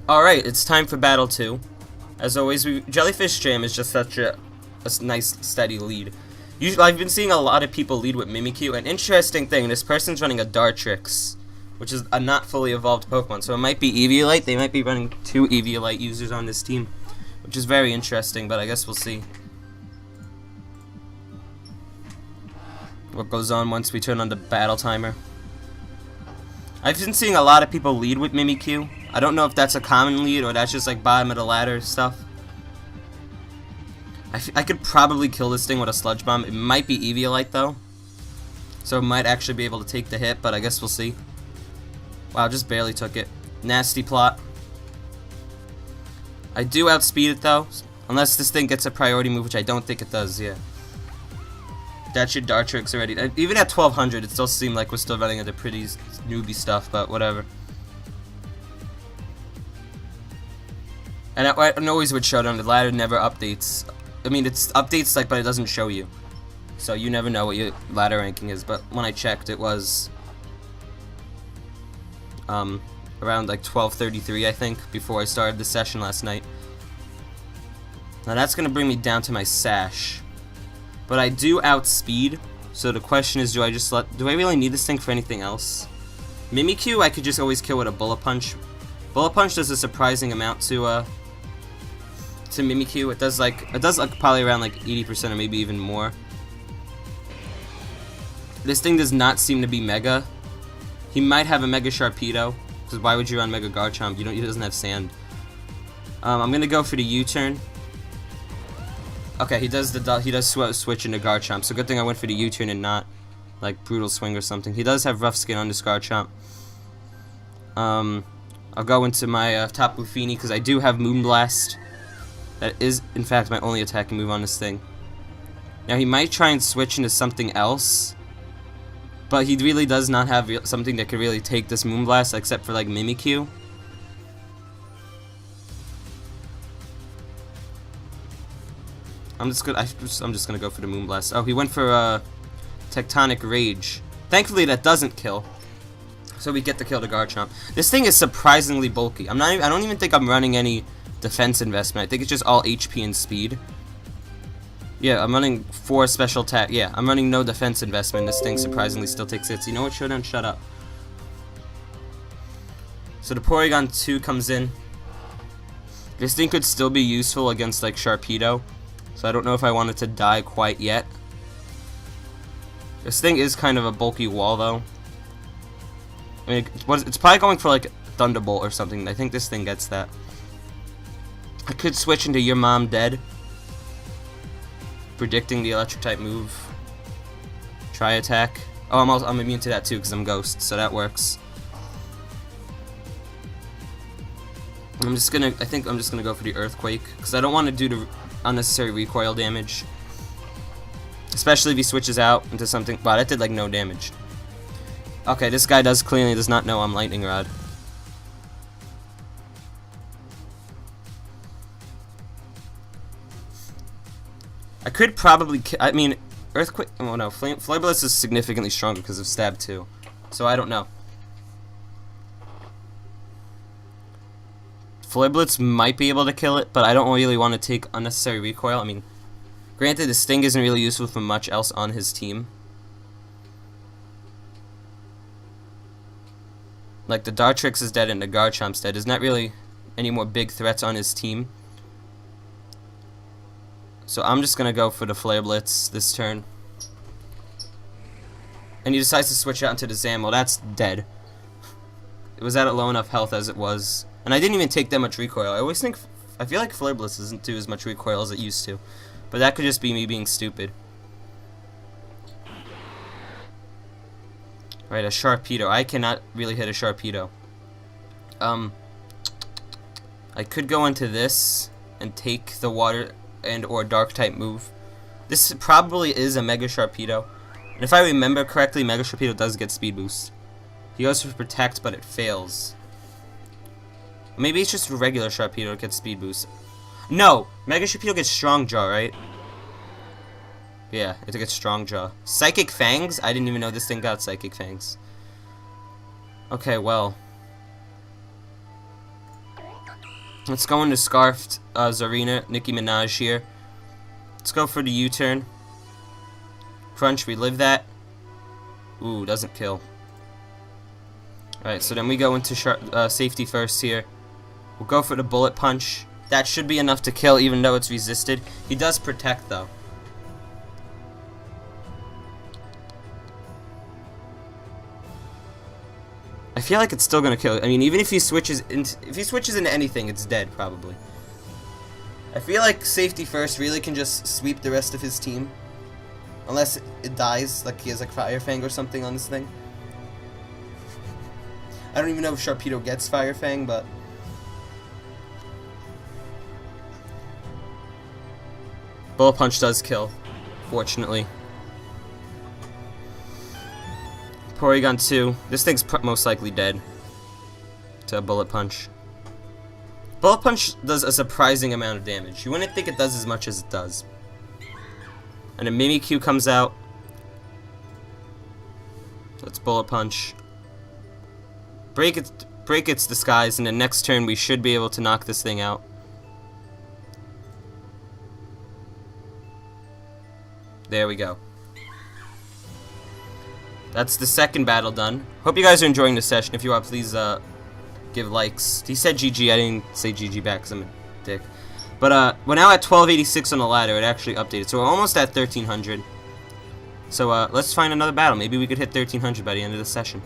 Alright, it's time for Battle 2. As always, JellyfishJam is just such a nice, steady lead. Usually, I've been seeing a lot of people lead with Mimikyu. An interesting thing, this person's running a Dartrix, which is a not fully evolved Pokemon. So it might be Eviolite. They might be running 2 Eviolite users on this team, which is very interesting, but I guess we'll see what goes on once we turn on the battle timer. I've been seeing a lot of people lead with Mimikyu. I don't know if that's a common lead or that's just like bottom of the ladder stuff. I could probably kill this thing with a Sludge Bomb. It might be Eviolite though, so it might actually be able to take the hit, but I guess we'll see. Wow, just barely took it. Nasty plot. I do outspeed it though, unless this thing gets a priority move, which I don't think it does, yeah. That's your Dartrix already. Even at 1200, it still seemed like we're still running into pretty newbie stuff, but whatever. And I always with Showdown, the ladder never updates. I mean, it's updates, like, but it doesn't show you. So you never know what your ladder ranking is, but when I checked, it was around like 1233, I think, before I started the session last night. Now that's gonna bring me down to my Sash. But I do outspeed, so the question is, do I really need this thing for anything else? Mimikyu, I could just always kill with a Bullet Punch. Bullet Punch does a surprising amount to Mimikyu. It does like probably around like 80% or maybe even more. This thing does not seem to be Mega. He might have a Mega Sharpedo, because why would you run Mega Garchomp? He doesn't have Sand. I'm gonna go for the U-turn. Okay, he does switch into Garchomp, so good thing I went for the U-turn and not like Brutal Swing or something. He does have Rough Skin on this Garchomp. I'll go into my Tapu Fini because I do have Moonblast. That is, in fact, my only attacking move on this thing. Now he might try and switch into something else, but he really does not have something that could really take this Moonblast except for like Mimikyu. I'm just gonna go for the Moonblast. Oh, he went for Tectonic Rage. Thankfully, that doesn't kill, so we get to kill the Garchomp. This thing is surprisingly bulky. I don't even think I'm running any defense investment. I think it's just all HP and speed. Yeah, I'm running 4 special attack. Yeah, I'm running no defense investment. This thing surprisingly still takes hits. You know what, Showdown? Shut up. So the Porygon 2 comes in. This thing could still be useful against like Sharpedo. So I don't know if I want it to die quite yet. This thing is kind of a bulky wall, though. I mean, it's probably going for like Thunderbolt or something. I think this thing gets that. I could switch into Your Mom Dead, predicting the Electric type move. Try attack. Oh, I'm immune to that too because I'm Ghost, so that works. I think I'm just gonna go for the Earthquake because I don't want to do the unnecessary recoil damage, especially if he switches out into something. Wow, that did like no damage. Okay, this guy clearly does not know I'm Lightning Rod. I could probably I mean, Earthquake. Oh no, Flare Blitz is significantly stronger because of Stab 2, so I don't know. Flare Blitz might be able to kill it, but I don't really want to take unnecessary recoil. I mean, granted, this thing isn't really useful for much else on his team. Like, the Dartrix is dead and the Garchomp's dead. There's not really any more big threats on his team. So I'm just going to go for the Flare Blitz this turn. And he decides to switch out into the Zam. Well, that's dead. It was at a low enough health as it was. And I didn't even take that much recoil. I feel like Flare Blitz doesn't do as much recoil as it used to. But that could just be me being stupid. Right, a Sharpedo. I cannot really hit a Sharpedo. I could go into this and take the Water and or Dark type move. This probably is a Mega Sharpedo. And if I remember correctly, Mega Sharpedo does get Speed Boost. He goes for Protect, but it fails. Maybe it's just a regular Sharpedo that gets Speed Boost. No! Mega Sharpedo gets Strong Jaw, right? Yeah, it gets Strong Jaw. Psychic Fangs? I didn't even know this thing got Psychic Fangs. Okay, well. Let's go into Scarfed Tsareena, Nicki Minaj here. Let's go for the U-turn. Crunch, we live that. Ooh, doesn't kill. Alright, so then we go into safety first here. We'll go for the Bullet Punch. That should be enough to kill even though it's resisted. He does protect though. I feel like it's still gonna kill. I mean, even if he switches into anything, it's dead probably. I feel like safety first really can just sweep the rest of his team, unless it dies, like he has like Fire Fang or something on this thing. I don't even know if Sharpedo gets Fire Fang, but Bullet Punch does kill, fortunately. Porygon 2. This thing's most likely dead to a Bullet Punch. Bullet Punch does a surprising amount of damage. You wouldn't think it does as much as it does. And a Mimikyu comes out. Let's Bullet Punch. Break its disguise, and the next turn we should be able to knock this thing out. There we go. That's the second battle done. Hope you guys are enjoying this session. If you are, please give likes. He said GG. I didn't say GG back because I'm a dick. But we're now at 1286 on the ladder. It actually updated. So we're almost at 1300. So let's find another battle. Maybe we could hit 1300 by the end of the session.